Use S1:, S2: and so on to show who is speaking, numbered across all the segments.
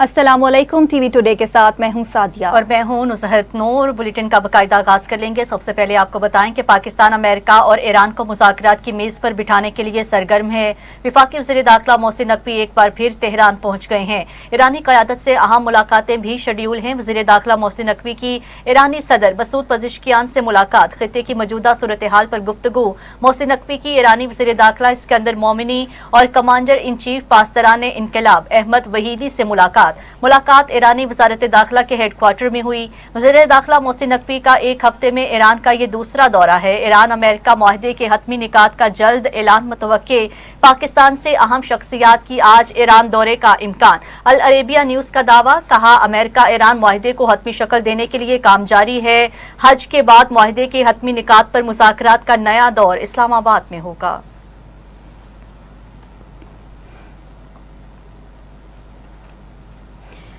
S1: अस्सलामुअलैकुम। TV today के साथ मैं हूं सादिया
S2: और मैं हूं नुसहत नूर। बुलेटिन का बाकायदा आगाज कर लेंगे। सबसे पहले आपको बताएं कि पाकिस्तान अमेरिका और ईरान को मुज़ाकरात की मेज पर बिठाने के लिए सरगर्म है। वफाकी वज़ीर दाखिला मोहसिन नकवी एक बार फिर तेहरान पहुंच गए हैं। ईरानी क़यादत से अहम मुलाकातें भी शेड्यूल हैं। वज़ीर दाखिला मोहसिन नकवी की ईरानी सदर मसूद पज़ेश्कियान से मुलाकात, खित्ते की मौजूदा सूरत हाल पर गुफ्तगू। मोहसिन नकवी की ईरानी वज़ीर दाखिला इस्कंदर मोमिनी और कमांडर इन चीफ पास्तरान इनकलाब अहमद वहीदी से मुलाकात ईरानी वजारत दाखिला के हेडक्वार्टर में हुई। वज़ीर दाखिला मोहसिन नकवी का एक हफ्ते में ईरान का ये दूसरा दौरा है। ईरान अमेरिका माहदे के हतमी निकात का जल्द ऐलान मुतवक्के। पाकिस्तान से अहम शख्सियात की आज ईरान दौरे का इम्कान। अल अरेबिया न्यूज का दावा, कहा अमेरिका ईरान माहदे को हतमी शक्ल देने के लिए काम जारी है। हज के बाद माहदे के हतमी निकात पर मुज़ाकरात का नया दौर इस्लामाबाद में होगा।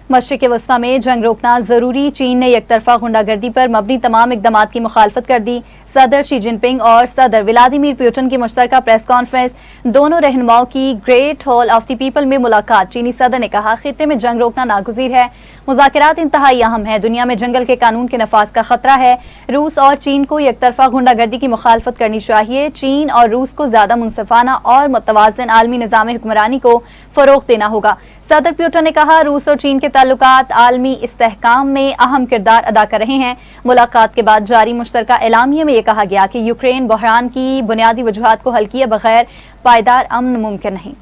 S1: मशरिक़ वस्ता में जंग रोकना जरूरी, चीन ने एकतरफा गुंडागर्दी पर मबनी तमाम इकदामात की मुखालफत कर दी। सदर शी जिनपिंग और सदर व्लादिमीर पुतिन की मुश्तरका प्रेस कॉन्फ्रेंस। दोनों रहनुमाओं की great hall of the people में मुलाकात। चीनी सदर ने कहा खित्ते में जंग रोकना नागुज़ीर है, मुज़ाकरात इंतहाई अहम है, दुनिया में जंगल के कानून के नफाज का खतरा है। रूस और चीन को एकतरफा गुंडागर्दी की मुखालफत करनी चाहिए। चीन और रूस को ज्यादा मुनसिफाना और मुतवाज़िन आलमी निज़ाम हुक्मरानी को फरोग देना होगा। सदर पुतिन ने कहा रूस और चीन के ताल्लुकात आलमी इस्तेहकाम में अहम किरदार अदा कर रहे हैं। मुलाकात के बाद जारी मुश्तरका एलामिया में यह कहा गया कि यूक्रेन बहरान की बुनियादी वजूहात को हल किए बगैर पायदार अमन मुमकिन नहीं।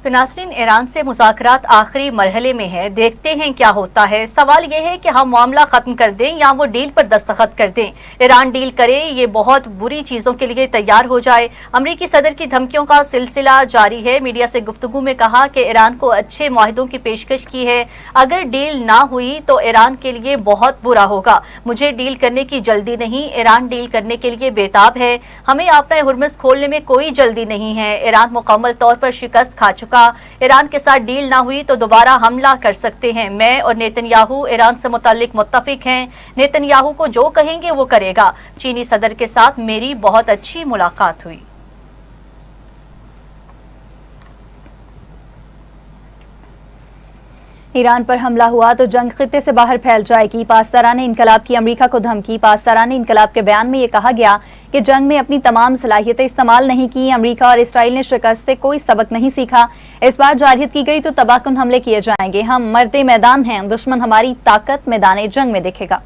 S2: तो नाज़रीन, ईरान से मुज़ाकरात आखिरी मरहले में है, देखते हैं क्या होता है। सवाल यह है कि हम मामला खत्म कर दें या वो डील पर दस्तखत कर दें। ईरान डील करे, ये बहुत बुरी चीजों के लिए तैयार हो जाए। अमरीकी सदर की धमकियों का सिलसिला जारी है। मीडिया से गुफ्तगू में कहा कि ईरान को अच्छे मुआहदों की पेशकश की है, अगर डील ना हुई तो ईरान के लिए बहुत बुरा होगा। मुझे डील करने की जल्दी नहीं, ईरान डील करने के लिए बेताब है। हमें अपना हुर्मुज़ खोलने में कोई जल्दी नहीं है। ईरान मुकम्मल तौर पर शिकस्त खा चुका। ईरान के साथ डील ना हुई तो दोबारा हमला कर सकते हैं। मैं और नेतन्याहू ईरान से मुताल्लिक मुत्तफिक हैं। नेतन्याहू को जो कहेंगे वो करेगा। चीनी सदर के साथ मेरी बहुत अच्छी मुलाकात हुई।
S1: ईरान पर हमला हुआ तो जंग खित्ते से बाहर फैल जाएगी। पास्तरान इनकलाब की अमरीका को धमकी। पास्तरान इनकलाब के बयान में यह कहा गया कि जंग में अपनी तमाम सलाहियतें इस्तेमाल नहीं की। अमरीका और इसराइल ने शिकस्त से कोई सबक नहीं सीखा। इस बार जारहियत की गई तो तबाहकुन हमले किए जाएंगे। हम मर्दे मैदान हैं, दुश्मन हमारी ताकत मैदान जंग में दिखेगा।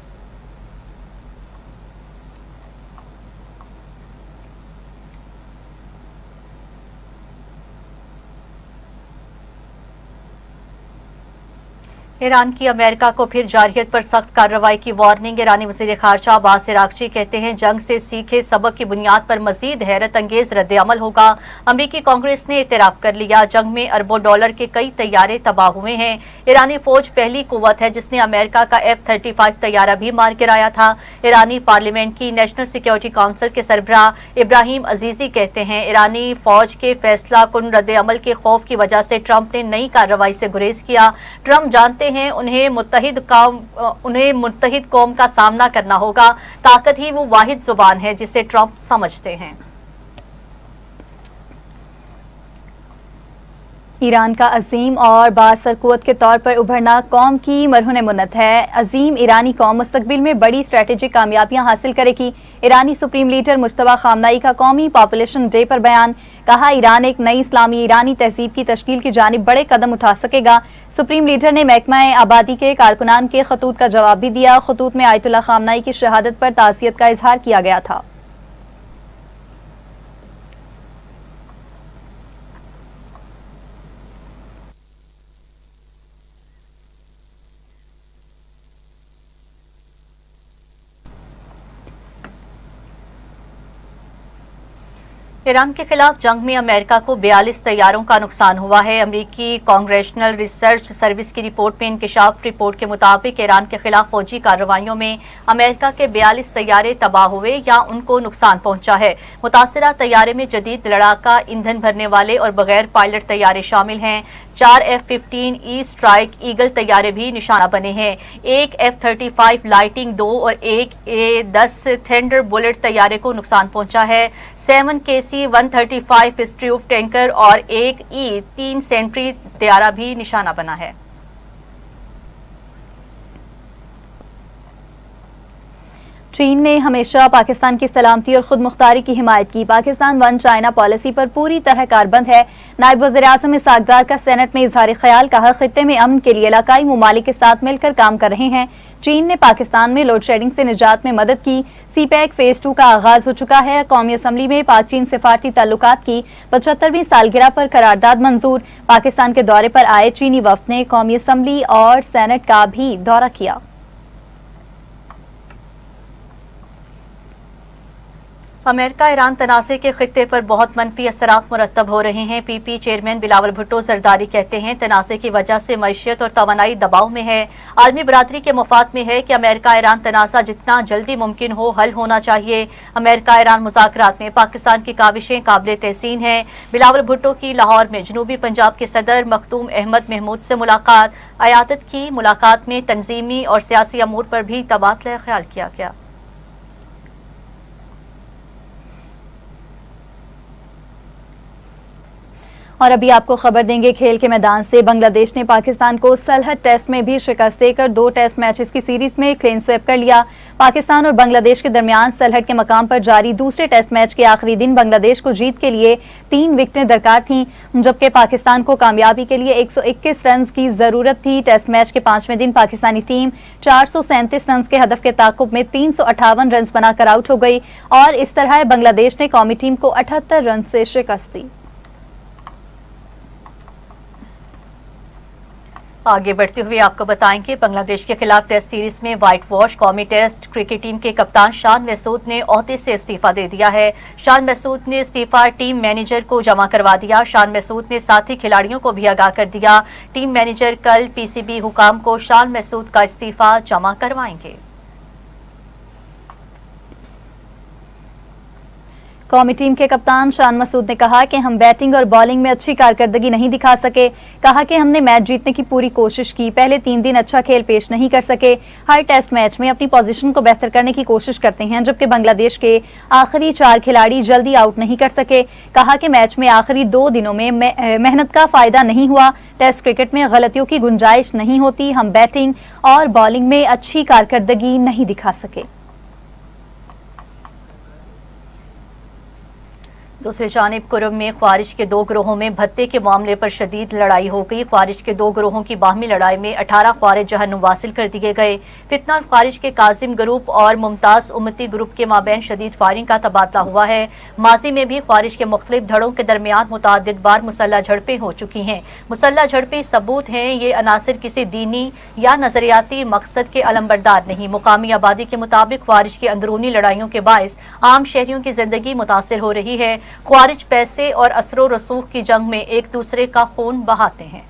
S2: ईरान की अमेरिका को फिर जारहियत पर सख्त कार्रवाई की वार्निंग। ईरानी वज़ीर ख़ारजा अब्बास इराक़ची कहते हैं जंग से सीखे सबक की बुनियाद पर मजीद हैरत अंगेज रद्द अमल होगा। अमरीकी कांग्रेस ने इतराफ़ कर लिया, जंग में अरबों डॉलर के कई तैयारे तबाह हुए हैं। ईरानी फौज पहली कुव्वत है जिसने अमेरिका का F-35 तैयारा भी मार गिराया था। ईरानी पार्लियामेंट की नेशनल सिक्योरिटी काउंसिल के सरबराह इब्राहिम अजीजी कहते हैं इरानी फौज के फैसला कुन रद्द अमल के खौफ की वजह से ट्रंप ने नई कार्रवाई से गुरेज किया। ट्रंप जानते हैं उन्हें मुत्तहिद कौम का सामना करना होगा। ताकत ही वो वाहिद जुबान है जिसे ट्रंप समझते हैं।
S1: ईरान का अजीम और बाअसर कुव्वत के तौर पर उभरना कौम की मरहून मुन्नत है। अजीम ईरानी कौम मुस्तकबिल में बड़ी स्ट्रेटेजिक कामयाबियां हासिल करेगी। ईरानी सुप्रीम लीडर मुश्तबा खामनाई का कौमी पॉपुलेशन डे पर बयान। कहा ईरान एक नई इस्लामी ईरानी तहजीब की तश्कील की जानिब बड़े कदम उठा सकेगा। सुप्रीम लीडर ने महकमा आबादी के कारकुनान के खतूत का जवाब भी दिया। खतूत में आयतुल्लाह खामनाई की शहादत पर ताज़ियत का इजहार किया गया था।
S2: ईरान के खिलाफ जंग में अमेरिका को 42 तैयारों का नुकसान हुआ है। अमेरिकी कांग्रेशनल रिसर्च सर्विस की रिपोर्ट में इंकशाफ रिपोर्ट के मुताबिक ईरान के खिलाफ फौजी कार्रवाइयों में अमेरिका के 42 तैयारे तबाह हुए या उनको नुकसान पहुंचा है। मुतासरा तैयारे में जदीद लड़ाका ईंधन भरने वाले और बगैर पायलट तैयारे शामिल हैं। 4 F-15E स्ट्राइक ईगल तैयारे भी निशाना बने हैं। एक F-35 लाइटिंग 2 और एक A-10 थंडर बुलेट तैयारे को नुकसान पहुंचा है। 7 KC-135 स्ट्रूफ टैंकर और एक E-3 सेंट्री तैयारा भी निशाना बना है।
S1: चीन ने हमेशा पाकिस्तान की सलामती और खुद मुख्तारी की हिमायत की। पाकिस्तान वन चाइना पॉलिसी पर पूरी तरह कारबंद है। नायब वज़ीर-ए-आज़म इसहाक डार का सेनेट में इजहार ख्याल, कहा खित्ते में अमन के लिए इलाकाई ममालिक के साथ मिलकर काम कर रहे हैं। चीन ने पाकिस्तान में लोड शेडिंग से निजात में मदद की। CPEC फेज 2 का आगाज हो चुका है। कौमी असम्बली में पाक चीन सिफारती ताल्लुकात की 75वीं सालगिरह पर करारदाद मंजूर। पाकिस्तान के दौरे पर आए चीनी वफ्द ने कौमी असम्बली और सेनेट का भी दौरा किया।
S2: अमेरिका ईरान तनाज़े के खित्ते पर बहुत मनफी असरात मुरतब हो रहे हैं। PP चेयरमैन बिलावल भुट्टो जरदारी कहते हैं तनाज़े की वजह से मईशत और तवानाई दबाव में है। आलमी बरादरी के मफाद में है कि अमेरिका ईरान तनाज़ा जितना जल्दी मुमकिन हो हल होना चाहिए। अमेरिका ईरान मुज़ाकरात में पाकिस्तान की काविशें काबिल तहसीन हैं। बिलावल भुट्टो की लाहौर में जनूबी पंजाब के सदर मखदूम अहमद महमूद से मुलाकात। अयादत की मुलाकात में तंजीमी और सियासी अमूर पर भी तबादला ख्याल किया गया।
S1: और अभी आपको खबर देंगे खेल के मैदान से। बांग्लादेश ने पाकिस्तान को सलहट टेस्ट में भी शिकस्त देकर 2 टेस्ट मैचेस की सीरीज में क्लीन स्वीप कर लिया। पाकिस्तान और बांग्लादेश के दरमियान सलहट के मकाम पर जारी दूसरे टेस्ट मैच के आखिरी दिन बांग्लादेश को जीत के लिए 3 विकेटें दरकार थीं, जबकि पाकिस्तान को कामयाबी के लिए 121 रन की जरूरत थी। टेस्ट मैच के 5वें दिन पाकिस्तानी टीम 437 रन के हदफ के ताकुब में 358 रन बनाकर आउट हो गई और इस तरह बांग्लादेश ने कौमी टीम को 78 रन से शिकस्त दी।
S2: आगे बढ़ते हुए आपको बताएंगे बांग्लादेश के खिलाफ टेस्ट सीरीज में व्हाइट वॉश कौमी टेस्ट क्रिकेट टीम के कप्तान शान महसूद ने ओहदे से इस्तीफा दे दिया है। शान महसूद ने इस्तीफा टीम मैनेजर को जमा करवा दिया। शान महसूद ने साथी खिलाड़ियों को भी आगाह कर दिया। टीम मैनेजर कल PCB हुकाम को शान महसूद का इस्तीफा जमा करवाएंगे।
S1: कौमी टीम के कप्तान शान मसूद ने कहा कि हम बैटिंग और बॉलिंग में अच्छी कारकर्दगी नहीं दिखा सके। कहा कि हमने मैच जीतने की पूरी कोशिश की, पहले 3 दिन अच्छा खेल पेश नहीं कर सके। हर टेस्ट मैच में अपनी पोजीशन को बेहतर करने की कोशिश करते हैं, जबकि बांग्लादेश के आखिरी 4 खिलाड़ी जल्दी आउट नहीं कर सके। कहा कि मैच में आखिरी 2 दिनों में मेहनत का फायदा नहीं हुआ। टेस्ट क्रिकेट में गलतियों की गुंजाइश नहीं होती। हम बैटिंग और बॉलिंग में अच्छी कारकर्दगी नहीं दिखा सके।
S2: दूसरी जानिब कुरम में ख्वारिज के 2 ग्रोहों में भत्ते के मामले पर शदीद लड़ाई हो गई। ख्वारिज के 2 ग्रोहों की बाहमी लड़ाई में 18 ख्वारिज जहन्नुम वासिल कर दिए गए। फितना ख्वारिज के कासिम ग्रुप और मुमताज उम्मती ग्रुप के माबैन शदीद फायरिंग का तबादला हुआ है। माजी में भी ख्वारिज के मुख्तलिफ धड़ों के दरमियान मुतअद्दिद बार मुसल्ला झड़पें हो चुकी हैं। मुसल्ला झड़पें सबूत हैं, ये अनासिर किसी दीनी या नजरियाती मकसद के अलमबरदार नहीं। मुकामी आबादी के मुताबिक ख्वारिज की अंदरूनी लड़ाइयों के बायस आम शहरियों की जिंदगी मुतासिर हो रही है। ख्वारिज पैसे और असरो रसूख की जंग में एक दूसरे का खून बहाते हैं।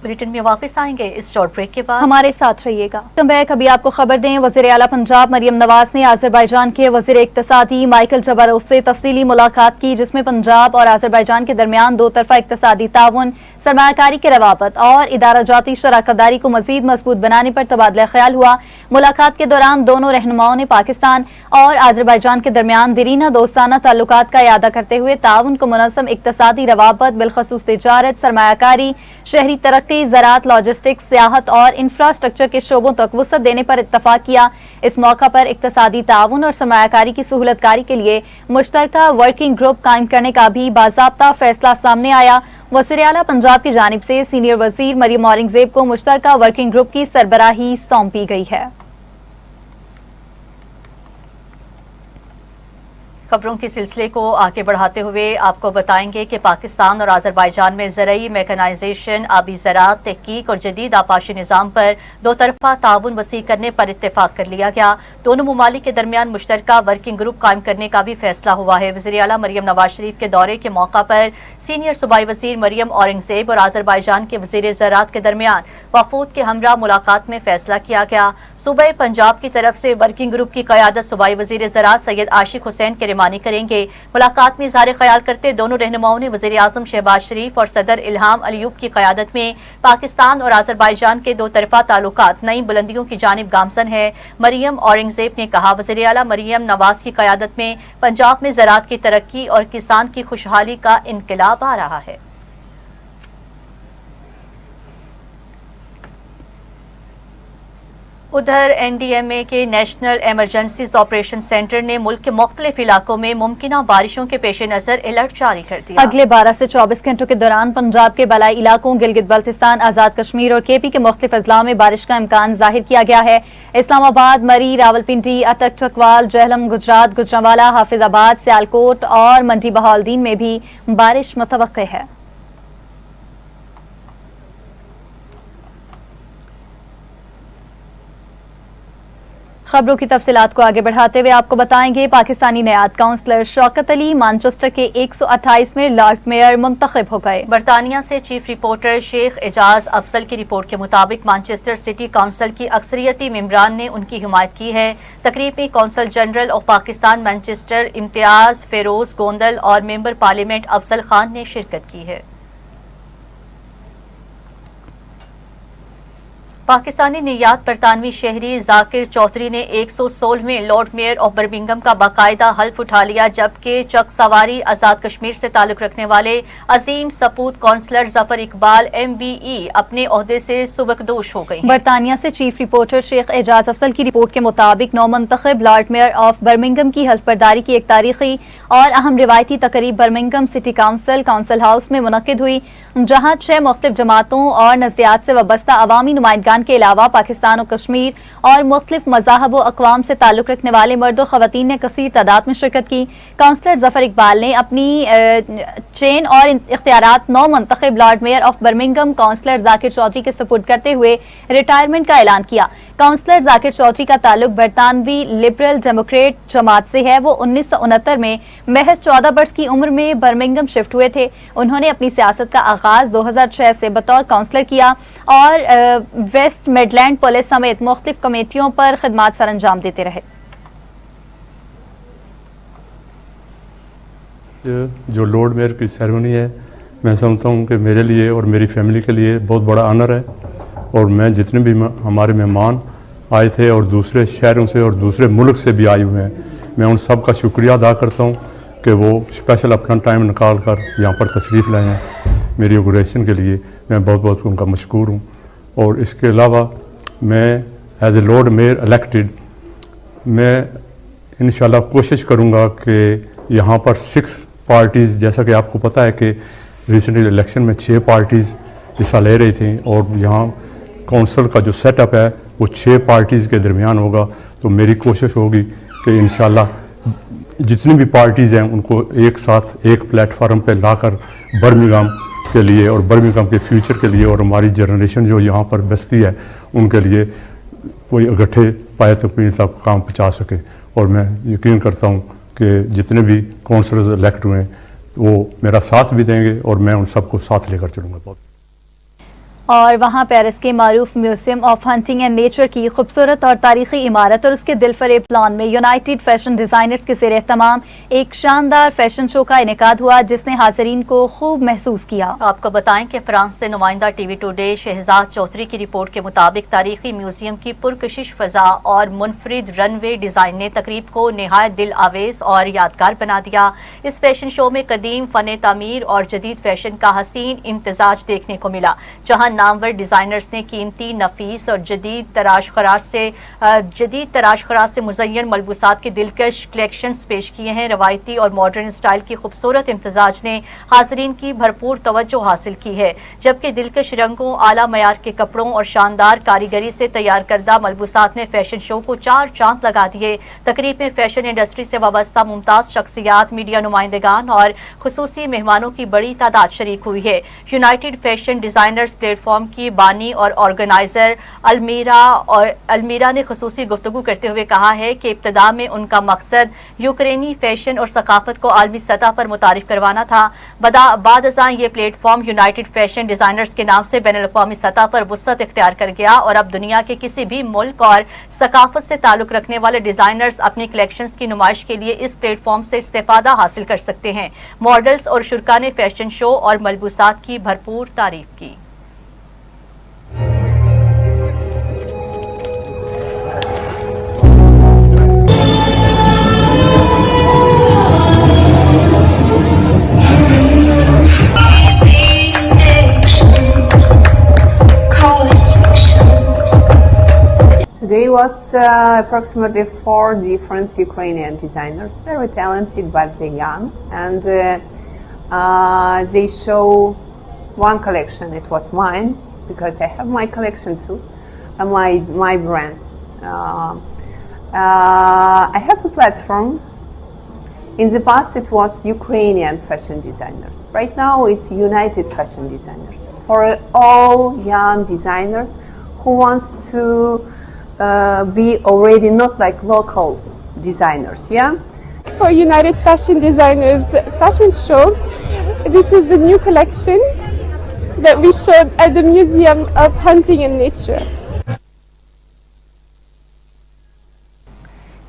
S2: बुलेटिन में वापस आएंगे इस शॉर्ट ब्रेक के बाद,
S1: हमारे साथ रहिएगा। अभी आपको खबर दें, वज़ीर आला पंजाब मरियम नवाज ने आज़रबाईजान के वज़ीर इक्तिसादी माइकल जबारोफ से तफसीली मुलाकात की, जिसमें पंजाब और आज़रबाईजान के दरमियान 2 तरफा इक्तिसादी ताउन, सरमायाकारी के रवाबत और इदारा जाती शराकतदारी को मजीद मजबूत बनाने पर तबादला ख्याल हुआ। मुलाकात के दौरान दोनों रहनुमाओं ने पाकिस्तान और आज़रबाईजान के दरमियान दरीना दोस्ताना ताल्लुकात का इयादा करते हुए ताउन को मुनज़्ज़म इक्तिसादी रवाबत, बिलखसूस तिजारत, सरमायाकारी, शहरी तरक्की, ज़राअत, लॉजिस्टिक्स, सियाहत और इंफ्रास्ट्रक्चर के शोबों तक वुसअत देने पर इत्तफाक किया। इस मौका पर इक्तिसादी ताउन और सरमायाकारी की सहूलतकारी के लिए मुश्तरका वर्किंग ग्रुप कायम करने का भी बाज़ाब्ता फैसला सामने आया। वज़ीर आला पंजाब की जानिब से सीनियर वज़ीर मरियम औरंगज़ेब को मुश्तरका वर्किंग ग्रुप की सरबराही सौंपी गई है।
S2: खबरों के सिलसिले को आगे बढ़ाते हुए आपको बताएंगे कि पाकिस्तान और आज़रबाईजान में ज़रई मैकेनाइजेशन, आबी ज़राअत, तहकीक और जदीद आपाशी निज़ाम पर 2 तरफा ताउन वसी करने पर इत्तेफाक कर लिया गया। दोनों ममालिक के दरमियान मुश्तरका वर्किंग ग्रुप कायम करने का भी फैसला हुआ है। वज़ीर आला मरियम नवाज शरीफ के दौरे के मौका पर सीनियर सूबाई वज़ीर मरियम औरंगज़ेब और आज़रबाईजान के वज़ीर ज़राअत के दरमियान वफूद के हमरा मुलाकात में फैसला किया गया। सूबे पंजाब की तरफ से वर्किंग ग्रुप की क़यादत सूबाई वज़ीर ज़राअत सैयद आशिक हुसैन के तर्जुमानी करेंगे। मुलाकात में इज़हार ख्याल करते दोनों रहनुमाओं ने वज़ीर आज़म शहबाज शरीफ और सदर इल्हाम अलीयूब की क़यादत में पाकिस्तान और आज़रबाईजान के दो तरफ़ा ताल्लुकात नई बुलंदियों की जानिब गामजन है। मरियम औरंगज़ेब ने कहा, वज़ीर आला मरियम नवाज की क़यादत में पंजाब में ज़राअत की तरक्की और किसान की खुशहाली का इनकलाब आ रहा है। उधर NDMA के नेशनल इमरजेंसीज ऑपरेशन सेंटर ने मुल्क के मुख्तलिफ इलाकों में मुमकिन बारिशों के पेश नजर अलर्ट जारी कर दिया।
S1: अगले 12 से 24 घंटों के दौरान पंजाब के बलाई इलाकों गिलगित बल्तिस्तान, आजाद कश्मीर और KP के मुख्तलिफ अजला में बारिश का इम्कान जाहिर किया गया है। इस्लामाबाद, मरी, रावलपिंडी, अटक, चकवाल, जहलम, गुजरात, गुजरांवाला, हाफिजाबाद, सियालकोट और मंडी बहाउद्दीन में भी बारिश मुतवक्के है। खबरों की तफसीलात को आगे बढ़ाते हुए आपको बताएंगे, पाकिस्तानी नयाद काउंसलर शौकत अली मैनचेस्टर के 128 में लॉर्ड मेयर मुंतखब हो गए।
S2: बरतानिया से चीफ रिपोर्टर शेख एजाज अफजल की रिपोर्ट के मुताबिक मैनचेस्टर सिटी काउंसिल की अक्सरियती मेंबरान ने उनकी हिमायत की है। तकरीब में consul general of Pakistan Manchester Imtiaz Feroz Gondal और मेंबर पार्लियामेंट अफजल खान ने शिरकत की है। पाकिस्तानी निर्यात बरतानवी शहरी जाकिर चौधरी ने 116वें लॉर्ड मेयर ऑफ बर्मिंघम का बाकायदा हल्फ उठा लिया, जबकि चक सवारी आजाद कश्मीर से ताल्लुक रखने वाले अजीम सपूत काउंसलर जफर इकबाल MBE अपने ओहदे से सुबकदोश हो गए।
S1: बरतानिया से चीफ रिपोर्टर शेख एजाज अफजल की रिपोर्ट के मुताबिक नौमंतखब लॉर्ड मेयर ऑफ बर्मिंघम की हल्फ बर्दारी की एक तारीखी और अहम रिवायती तकरीब बर्मिंघम सिटी काउंसिल हाउस में मुनक्किद हुई, जहाँ 6 मुख्तलिफ जमातों और नजरियात से वाबस्ता अवामी नुमाइंदगान के अलावा पाकिस्तान और कश्मीर और मुख्तलिफ मज़ाहब व अक़वाम से ताल्लुक रखने वाले मर्द व ख़वातीन ने कसीर तादाद में शिरकत की। काउंसलर जफर इकबाल ने अपनी चेन और इख्तियारात नौ मुंतखब lord mayor of Birmingham councillor Zakir Chaudhry के सुपुर्द करते हुए रिटायरमेंट का ऐलान किया। काउंसलर जाकिर चौधरी का ताल्लुक बरतानवी लिबरल डेमोक्रेट जमात से है। वो 1969 में महज 14 वर्ष की उम्र में बर्मिंघम शिफ्ट हुए थे। उन्होंने अपनी सियासत का आगाज 2006 से बतौर काउंसलर किया और वेस्ट मिडलैंड पुलिस समेत मुख्तलिफ कमेटियों पर खिदमात सर अंजाम देते रहे।
S3: जो लॉर्ड मेयर की सेरेमनी है, मैं समझता हूँ कि मेरे लिए और मेरी फैमिली के लिए बहुत बड़ा ऑनर है, और मैं जितने भी हमारे मेहमान आए थे और दूसरे शहरों से और दूसरे मुल्क से भी आए हुए हैं, मैं उन सब का शुक्रिया अदा करता हूँ कि वो स्पेशल अपना टाइम निकाल कर यहाँ पर तशरीफ़ लाए हैं। मेरी ऑर्गेनाइजेशन के लिए मैं बहुत बहुत उनका मशकूर हूँ। और इसके अलावा मैं as a lord mayor elected, मैं इंशाल्लाह कोशिश करूँगा कि यहाँ पर 6 पार्टीज़, जैसा कि आपको पता है कि रिसेंटली इलेक्शन में 6 पार्टीज़ हिस्सा ले रही थी, और यहाँ काउंसिल का जो सेटअप है वो 6 पार्टीज़ के दरमियान होगा। तो मेरी कोशिश होगी कि इंशाल्लाह जितनी भी पार्टीज़ हैं उनको एक साथ एक प्लेटफार्म पे लाकर बर्मिंघम के लिए और बर्मिंघम के फ्यूचर के लिए और हमारी जनरेशन जो यहाँ पर बसती है उनके लिए कोई इकट्ठे पाए तक काम पहुँचा सके। और मैं यकीन करता हूँ कि जितने भी काउंसलर्स इलेक्ट हुए हैं वो मेरा साथ भी देंगे और मैं उन सबको साथ लेकर चलूँगा। बहुत
S1: और वहाँ पेरिस के मारूफ museum of hunting and nature की खूबसूरत और तारीखी इमारत और उसके दिलफरेब प्लान में यूनाइटेड फैशन डिजाइनर्स के ज़ेर एहतमाम एक शानदार फैशन शो का इनेकाद हुआ, जिसने हाज़रीन को खूब महसूस किया।
S2: आपको बताएं कि फ्रांस से नुमाइंदा TV टुडे शहजाद चौधरी की रिपोर्ट के मुताबिक तारीखी म्यूजियम की पुरकशिश फजा और मुनफरिद रनवे डिजाइन ने तकरीब को निहायत दिल आवेज और यादगार बना दिया। इस फैशन शो में कदीम फन तामीर और जदीद फैशन का हसीन इम्तजाज देखने को मिला, जहाँ नामवर डिजाइनर्स ने कीमती, नफीस और जदीद तराश खराज से मुज़य्यन मलबूसात के दिलकश कलेक्शंस पेश किए हैं। रवायती और मॉडर्न स्टाइल की खूबसूरत इम्तजाज ने हाज़रीन की भरपूर तवज्जो हासिल की है, जबकि दिलकश रंगों, आला मयार के कपड़ों और शानदार कारीगरी से तैयार करदा मलबूसात ने फैशन शो को 4 चांद लगा दिए। तकरीब में फैशन इंडस्ट्री से वाबस्ता मुमताज शख्सियात, मीडिया नुमाइंदगान और खुसूसी मेहमानों की बड़ी तादाद शरीक हुई है। United fashion designers platform platform की बानी और ऑर्गेनाइजर अलमीरा ने खुसूसी गुफ्तगू करते हुए कहा है कि इब्तदा में उनका मकसद यूक्रेनी फैशन और सकाफत को आलमी सतह पर मुतारिफ करवाना था। बाद ये प्लेटफॉर्म यूनाइटेड फैशन डिजाइनर्स के नाम से बैनुल-अक़वामी सतह पर वुसअत इख्तियार कर गया और अब दुनिया के किसी भी मुल्क और सकाफत से ताल्लुक रखने वाले डिजाइनर्स अपनी कलेक्शंस की नुमाइश के लिए इस प्लेटफॉर्म से इस्तेफादा हासिल कर सकते हैं। मॉडल्स और शुरा ने फैशन शो और मलबूसात की भरपूर तारीफ की।
S4: Today was approximately 4 different Ukrainian designers, very talented but they're young, and they show one collection. It was mine because I have my collection too, my brands. I have a platform. In the past it was Ukrainian fashion designers. Right now it's United Fashion Designers for all young designers who wants to be already not like local designers, yeah?
S5: For United Fashion Designers fashion show, this is the new collection that we showed at the Museum of Hunting and Nature.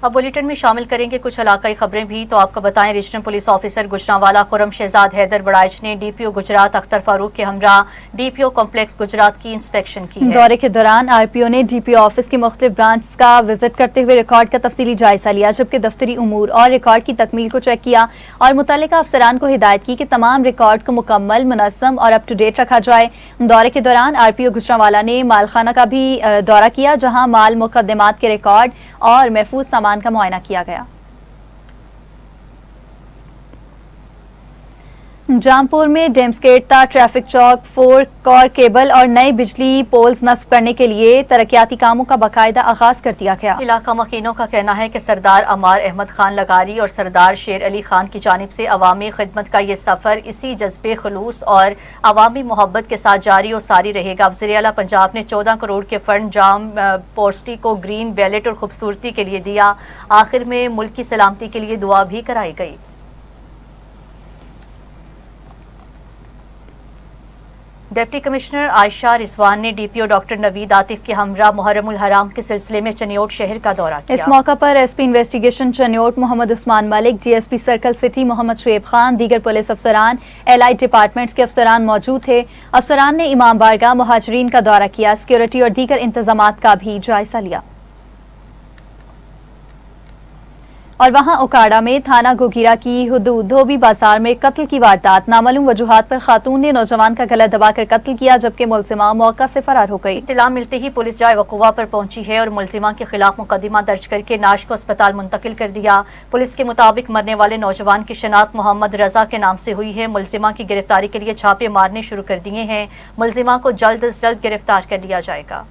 S2: अब bulletin में शामिल करेंगे कुछ इलाकाई खबरें भी। तो आपको बताएं, regional police officer Gujranwala Khurram Shahzad Haider Baraich ने डीपीओ गुजरात अख्तर फारूक के हमरा डीपीओ कॉम्प्लेक्स गुजरात की इंस्पेक्शन की है।
S1: दौरे के दौरान आरपीओ ने डीपीओ ऑफिस की मुख्तलिफ ब्रांच का विजिट करते हुए रिकॉर्ड का तफसीली जायजा लिया, जबकि दफ्तरी उमूर और रिकॉर्ड की तकमील को चेक किया और मुतल्लिका अफसरान को हिदायत की कि तमाम रिकॉर्ड को मुकम्मल, मुनज़्ज़म और अप टू डेट रखा जाए। दौरे के दौरान आरपीओ गुजरांवाला ने मालखाना का भी दौरा किया, जहाँ माल मुकदमात के रिकॉर्ड और महफूज सामान का मुआयना किया गया। जामपुर में डेम्सकेटा ट्रैफिक चौक 4 कॉर केबल और नए बिजली पोल्स नस्ब करने के लिए तरक्याती कामों का बाकायदा आगाज कर दिया गया।
S2: इलाका मकीनों का कहना है कि सरदार अमार अहमद खान लगारी और सरदार शेर अली खान की जानिब से अवामी खिदमत का ये सफर इसी जज्बे खुलूस और अवामी मोहब्बत के साथ जारी और सारी रहेगा। वज़ीर आला पंजाब ने 14 करोड़ के फंड जाम पोस्टी को ग्रीन बैलेट और खूबसूरती के लिए दिया। आखिर में मुल्क की सलामती के लिए दुआ भी कराई गई। डिप्टी कमिश्नर आयशा रिजवान ने डीपीओ डॉक्टर नवीद आतिफ के हमरा मुहर्रमुल हराम के सिलसिले में चनियोट शहर का दौरा किया।
S1: इस मौका पर SP investigation Chiniot Mohammad Usman Malik, DSP circle city Mohammad Shoaib Khan, दीगर पुलिस अफसरान, एलाइड डिपार्टमेंट्स के अफसरान मौजूद थे। अफसरान ने इमाम बारगाह मुहाजिरीन का दौरा किया, सिक्योरिटी और दीगर इंतजामात का भी जायजा लिया। और वहां उकाड़ा में थाना गोगीरा की हुदूद धोबी बाजार में कत्ल की वारदात, नामालूम वजूहात पर खातून ने नौजवान का गला दबाकर कत्ल किया, जबकि मुलजिमा मौका से फरार हो गई।
S2: इत्तला मिलते ही पुलिस जाए वकूवा पर पहुंची है और मुलजिमा के खिलाफ मुकदमा दर्ज करके नाश को अस्पताल मुंतकिल कर दिया। पुलिस के मुताबिक मरने वाले नौजवान की शनाख्त मोहम्मद रजा के नाम से हुई है। मुलजिमा की गिरफ्तारी के लिए छापे मारने शुरू कर दिए हैं। मुलजिमा को जल्द से जल्द गिरफ्तार कर लिया जाएगा।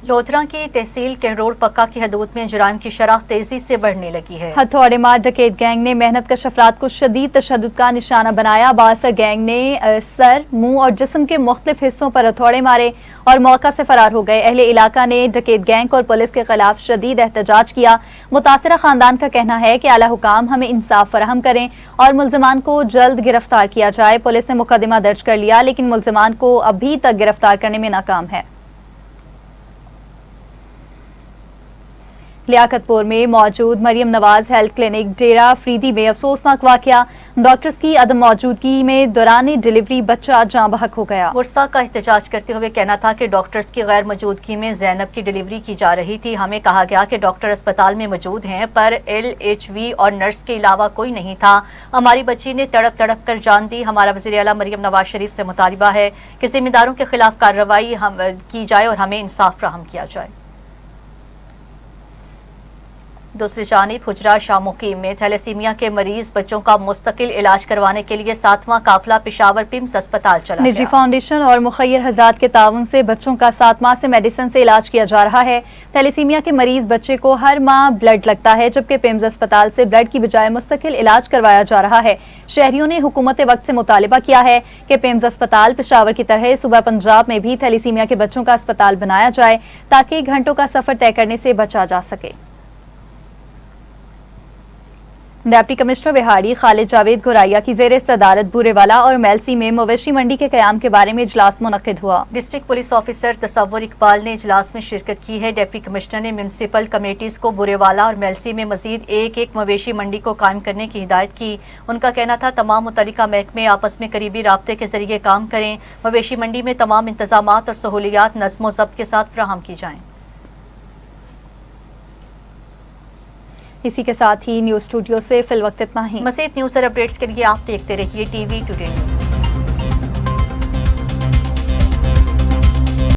S2: लोधरा की तहसील कहरोड पक्का की हदूद में जुराइम की शरह तेजी से बढ़ने लगी है।
S1: हथौड़े मार डकैत गैंग ने मेहनत कश अफराद को शदीद तशद्दुद का निशाना बनाया। बासर गैंग ने सर, मुंह और जिस्म के मुख्तलिफ हिस्सों पर हथौड़े मारे और मौका से फरार हो गए। अहले इलाका ने डकैत गैंग और पुलिस के खिलाफ शदीद एहतजाज किया। मुतासिरा खानदान का कहना है कि आला हुकाम हमें इंसाफ फराहम करें और मुलजिमान को जल्द गिरफ्तार किया जाए। पुलिस ने मुकदमा दर्ज कर लिया, लेकिन मुलजिमान को अभी तक गिरफ्तार करने में नाकाम है। लियाकतपुर में मौजूद मरियम नवाज हेल्थ क्लिनिक डेरा फरीदी में अफसोसनाक वाकया, डॉक्टर्स की अदम मौजूदगी में दौरान डिलीवरी बच्चा जाँ बहक हो गया।
S2: गुस्सा का एहतजाज करते हुए कहना था कि डॉक्टर्स की गैर मौजूदगी में जैनब की डिलीवरी की जा रही थी। हमें कहा गया कि डॉक्टर अस्पताल में मौजूद हैं, पर LHV और नर्स के अलावा कोई नहीं था। हमारी बच्ची ने तड़प तड़प कर जान दी। हमारा वज़ीर आला मरियम नवाज शरीफ से मुतालिबा है कि जिम्मेदारों के खिलाफ कार्रवाई की जाए और हमें इंसाफ फराहम किया जाए। दूसरी जानिब हुजरा शाह मुकीम में थैलेसीमिया के मरीज बच्चों का मुस्तकिल इलाज करवाने के लिए 7वां काफिला पेशावर पिम्स अस्पताल चला
S1: निजी
S2: गया।
S1: फाउंडेशन और मुखैर हजरात के ताउन से बच्चों का 7 माह से मेडिसिन से इलाज किया जा रहा है। थैलेसीमिया के मरीज बच्चे को हर माह ब्लड लगता है, जबकि पिम्स अस्पताल से ब्लड की बजाय मुस्तकिल इलाज करवाया जा रहा है। शहरियों ने हुकूमत वक्त से मुतालिबा किया है कि पिम्स अस्पताल पेशावर की तरह सूबा पंजाब में भी थैलेसीमिया के बच्चों का अस्पताल बनाया जाए ताकि घंटों का सफर तय करने से बचा जा सके। डिप्टी कमिश्नर बिहाड़ी खालिद जावेद घुराइया की ज़ेर सदारत बूरेवाला और मेलसी में मवेशी मंडी के क़याम के बारे में इजलास मुनक्किद हुआ।
S2: डिस्ट्रिक्ट पुलिस ऑफिसर तसव्वुर इकबाल ने इजलास में शिरकत की है। डिप्टी कमिश्नर ने म्यूनसिपल कमेटीज को बुरेवाला और मेलसी में मजीद एक मवेशी मंडी को कायम करने की हिदायत की। उनका कहना था तमाम मुतल्लिका महकमे आपस में करीबी राब्ते के जरिए काम करें। मवेशी मंडी में तमाम इंतजामात और सहूलियात नज़्म व ज़ब्त के साथ फराहम की जाएं।
S1: इसी के साथ ही न्यूज़ स्टूडियो से फिल वक्त इतना ही।
S2: मज़ीद न्यूज़ और अपडेट्स के लिए आप देखते रहिए टीवी टुडे।